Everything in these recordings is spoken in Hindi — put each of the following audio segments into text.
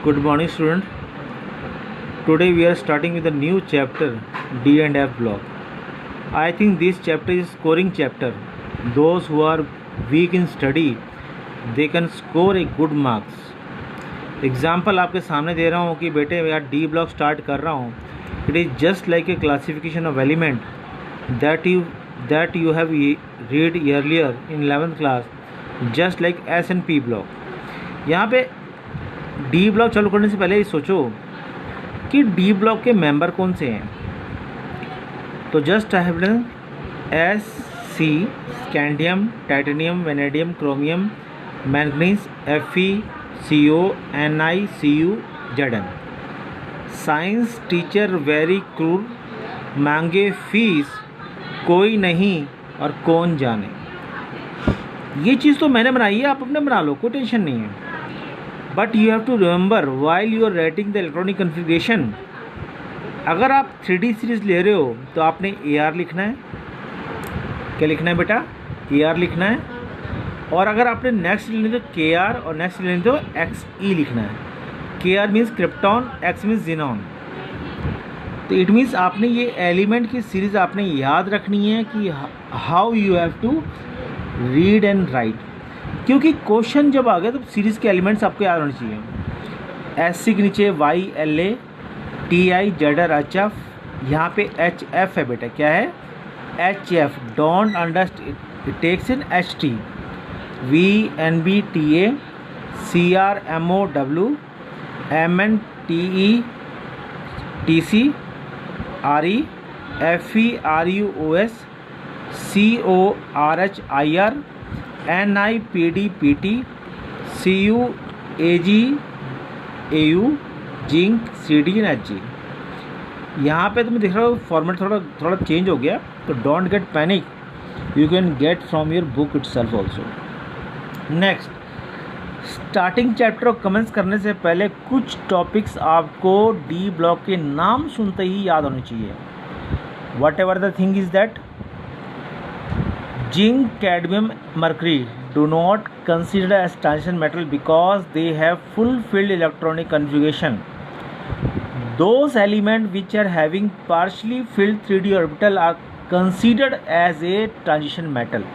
Good morning, student. Today we are starting with a new chapter, D and F block. I think this chapter is scoring chapter. Those who are weak in study, they can score a good marks. Example आपके सामने दे रहा हूँ कि बेटे यार डी ब्लॉक स्टार्ट कर रहा हूँ. It is just like a classification of element that you have read earlier in 11th class, just like S and P block. यहाँ पे डी ब्लॉक चालू करने से पहले ये सोचो कि डी ब्लॉक के मेंबर कौन से हैं. तो just I have done S C, scandium, titanium, vanadium, chromium, manganese, Fe, CO, Ni, Cu, Zn. Science teacher very क्रूर, मांगे फीस कोई नहीं और कौन जाने. ये चीज़ तो मैंने बनाई है, आप अपने बना लो, कोई टेंशन नहीं है. But you have to remember while you are writing the electronic configuration, अगर आप 3D सीरीज ले रहे हो तो आपने AR लिखना है. क्या लिखना है बेटा? AR लिखना है. और अगर आपने नेक्स्ट लेनी तो KR और नेक्स्ट लेनी तो XE लिखना है. KR means krypton, X means xenon. तो इट मीन्स आपने ये एलिमेंट की सीरीज़ आपने याद रखनी है कि how you have to read and write, क्योंकि क्वेश्चन जब आ गया तो सीरीज़ के एलिमेंट्स आपको याद होने चाहिए. SC के नीचे YLA, TI, ZR, HF, यहाँ पे HF है बेटा. क्या है? HF. Don't understand, it takes in HT. VNB, TA, CR, MOW, MN, TE, TC, RE, FE, RUOS, CORH, IR, NI, PD, PT, CU, AG, AU, zinc, CD and HG. यहाँ पे तुम्हें दिख रहा हो फॉर्मेट थोड़ा चेंज हो गया, तो don't get panic, you can get from your book itself also. Next, starting chapter को कमेंट्स करने से पहले कुछ टॉपिक्स आपको डी ब्लॉक के नाम सुनते ही याद होने चाहिए. What ever the thing is that zinc, cadmium, mercury do not considered as transition metal because they have fulfilled electronic configuration. Those elements which are having partially filled 3D orbital are considered as a transition metal.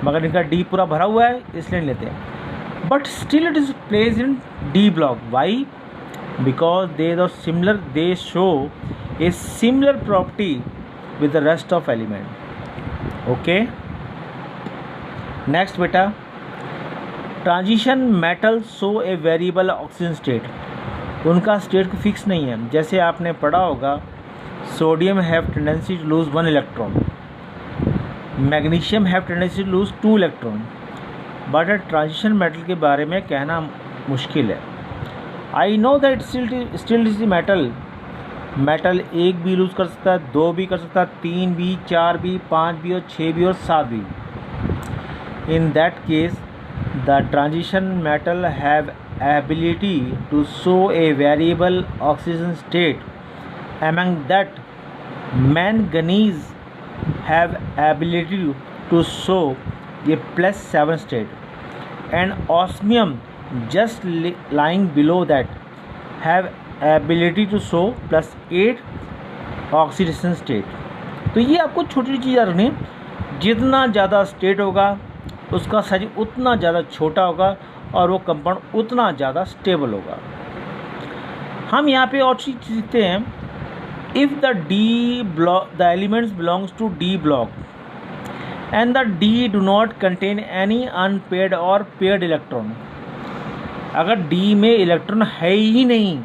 मगर इनका D पूरा भरा हुआ है इसलिए नहीं लेते हैं. But still it is placed in D block. Why? Because they show a similar property with the rest of element. Okay. Next बेटा, transition metal show a variable oxygen state. उनका स्टेट को फिक्स नहीं है. जैसे आपने पढ़ा होगा, sodium have tendency to lose 1 electron, magnesium have tendency to lose 2 electron. But transition metal के बारे में कहना मुश्किल है. I know that still is metal 1 भी लूज कर सकता है, 2 भी कर सकता है, 3 भी, 4 भी, 5 भी और 6 भी और 7 भी. In that case, the transition metal have ability to show a variable oxidation state. Among that, manganese have ability to show a +7 state, and osmium just lying below that have ability to show +8 oxidation state. तो ये आपको छोटी चीज़ याद रखनी है. जितना ज़्यादा स्टेट होगा उसका साइज उतना ज़्यादा छोटा होगा और वो कंपाउंड उतना ज़्यादा स्टेबल होगा. हम यहाँ पे और चीज़ सीखते हैं. If the elements belongs to D block and the D do not contain any unpaired और पेयर्ड इलेक्ट्रॉन. अगर डी में इलेक्ट्रॉन है ही नहीं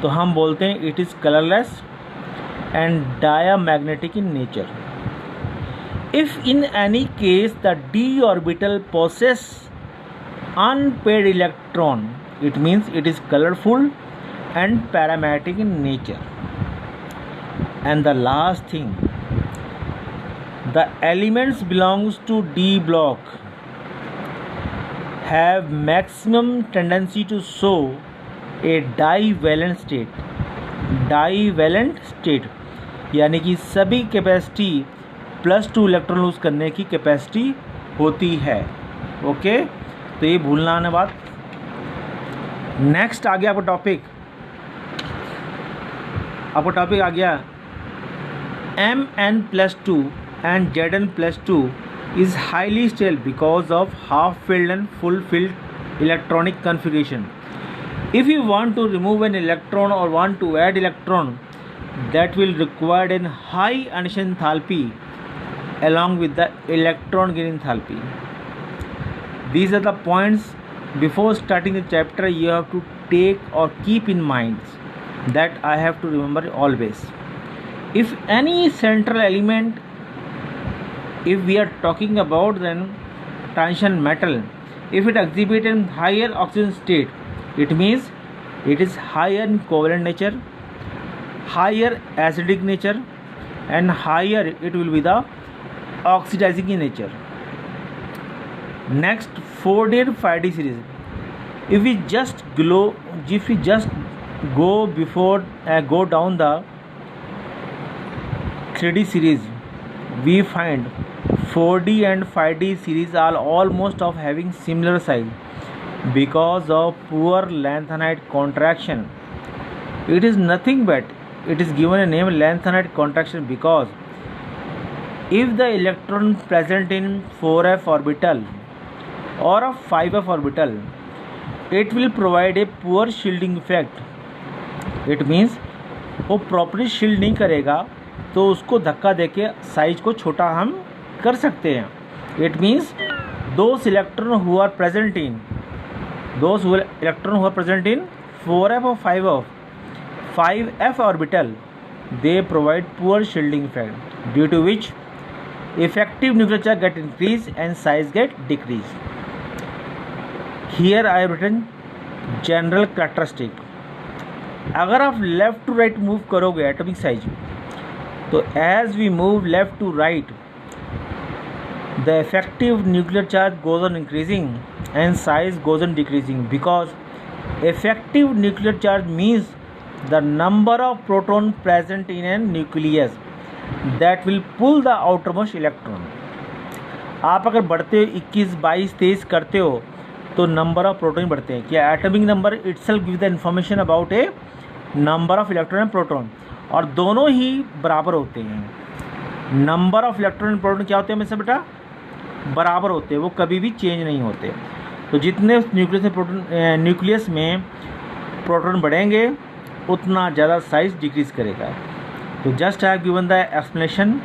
तो हम बोलते हैं it is colourless and diamagnetic in nature. If in any case the d orbital possesses unpaired electron, it means it is colorful and paramagnetic in nature. And the last thing, the elements belongs to D block have maximum tendency to show a divalent state. Divalent state यानी कि सभी कैपेसिटी +2 इलेक्ट्रॉन लूज करने की कैपेसिटी होती है. ओके, तो ये भूलना आने बात. नेक्स्ट आ गया आपका टॉपिक आ गया Mn+2 and Zn+2 is highly stable because of half-filled and full-filled electronic configuration. If you want to remove an electron or want to add electron, that will require a high addition enthalpy along with the electron gain enthalpy. These are the points before starting the chapter you have to take or keep in mind that I have to remember always. If any central element, if we are talking about then transition metal, if it exhibits in higher oxidation state, it means it is higher in covalent nature, higher acidic nature, and higher it will be the oxidizing in nature. Next, 4D and 5D series. If we just go down the 3D series, we find 4D and 5D series are almost of having similar size because of poor lanthanide contraction. It is nothing but it is given a name lanthanide contraction because if the electron present in 4f orbital or a 5f orbital, it will provide a poor shielding effect. It means वो प्रॉपर्ली शील्ड नहीं करेगा तो उसको धक्का देके साइज को छोटा हम कर सकते हैं. It means those electrons who are present in 4f or 5f orbital, they provide poor shielding effect, due to which effective nuclear charge get increased and size get decreased. Here I have written general characteristic. अगर आप लेफ्ट टू राइट मूव करोगे एटॉमिक साइज, तो as we move left to right the effective nuclear charge goes on increasing and size goes on decreasing because effective nuclear charge means the number of proton present in an nucleus that will pull the outermost electron. आप अगर बढ़ते हो 21, 22, 23 करते हो तो नंबर ऑफ प्रोटॉन बढ़ते हैं. क्या atomic number itself give the information about A number of electron and proton, और दोनों ही बराबर होते हैं. Number of electron and proton क्या होते हैं हमेशा बेटा? बराबर होते हैं, वो कभी भी चेंज नहीं होते. तो जितने न्यूक्लियस में प्रोटॉन बढ़ेंगे उतना ज़्यादा साइज डिक्रीज करेगा. तो just I have given the explanation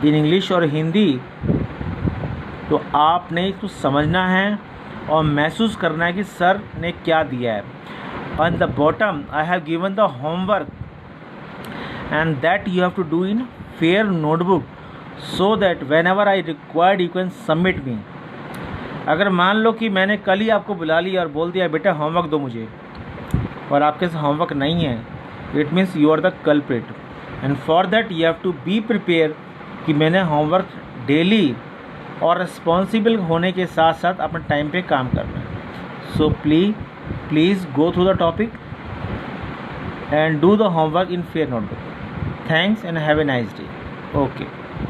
in English और हिंदी. तो आपने इसको समझना है और महसूस करना है कि सर ने क्या दिया है. On the bottom I have given the homework and that you have to do in fair notebook so that whenever I required you can submit me. अगर मान लो कि मैंने कल ही आपको बुला लिया और बोल दिया बेटा होमवर्क दो मुझे, और आपके साथ होमवर्क नहीं है, it means you are the culprit. And for that you have to be prepare कि मैंने होमवर्क डेली और रिस्पॉन्सिबल होने के साथ साथ अपने टाइम पे काम करना है. So please go through the topic and do the homework in fair notebook. Thanks and have a nice day. Okay.